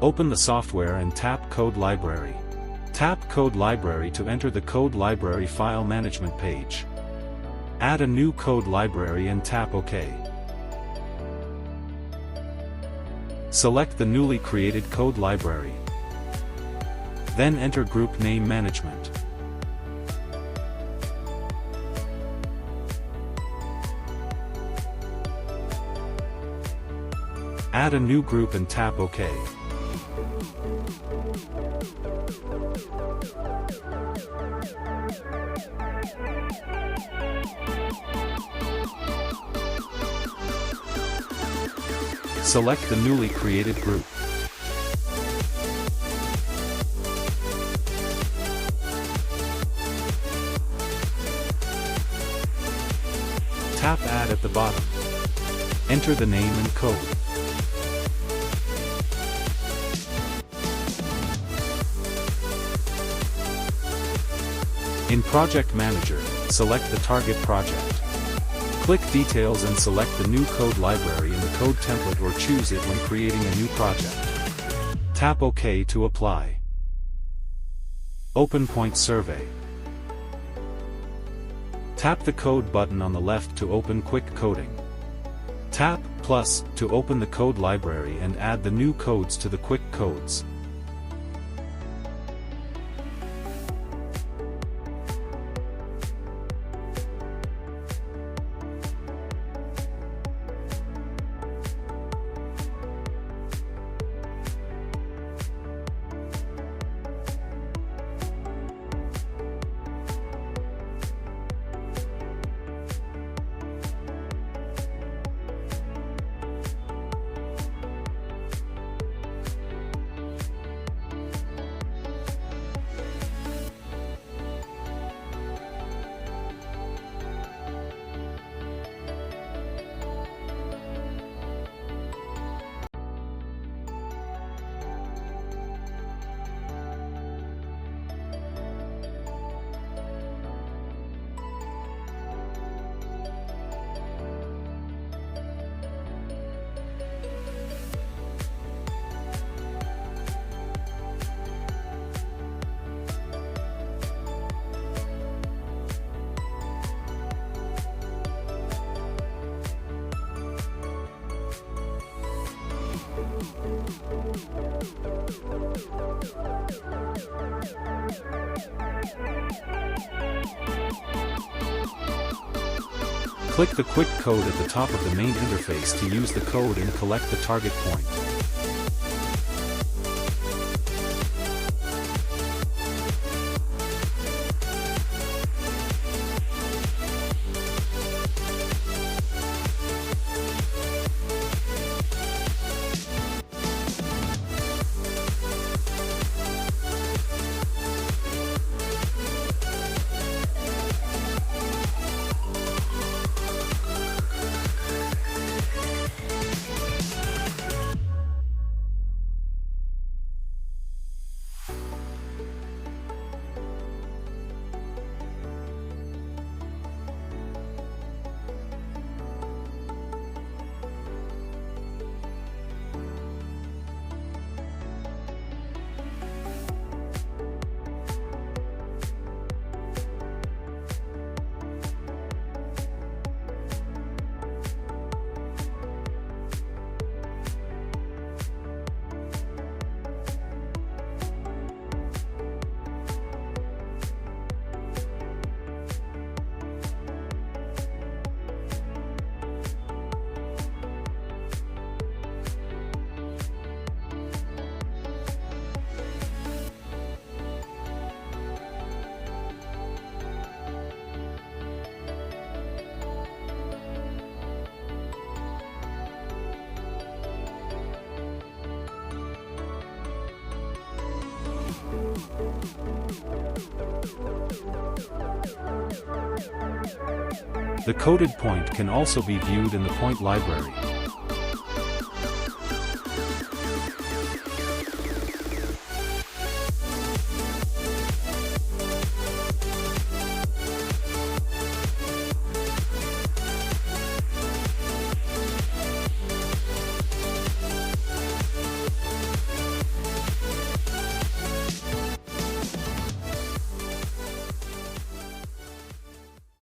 Open the software and tap Code Library. Tap Code Library to enter the Code Library file management page. Add a new code library and tap OK. Select the newly created code library. Then enter Group Name Management. Add a new group and tap OK. Select the newly created group. Tap Add at the bottom. Enter the name and code. In Project Manager, select the target project. Click Details and select the new code library in the code template or choose it when creating a new project. Tap OK to apply. Open Point Survey. Tap the Code button on the left to open Quick Coding. Tap Plus to open the code library and add the new codes to the Quick Codes. Click the Quick Code at the top of the main interface to use the code and collect the target point. The coded point can also be viewed in the point library.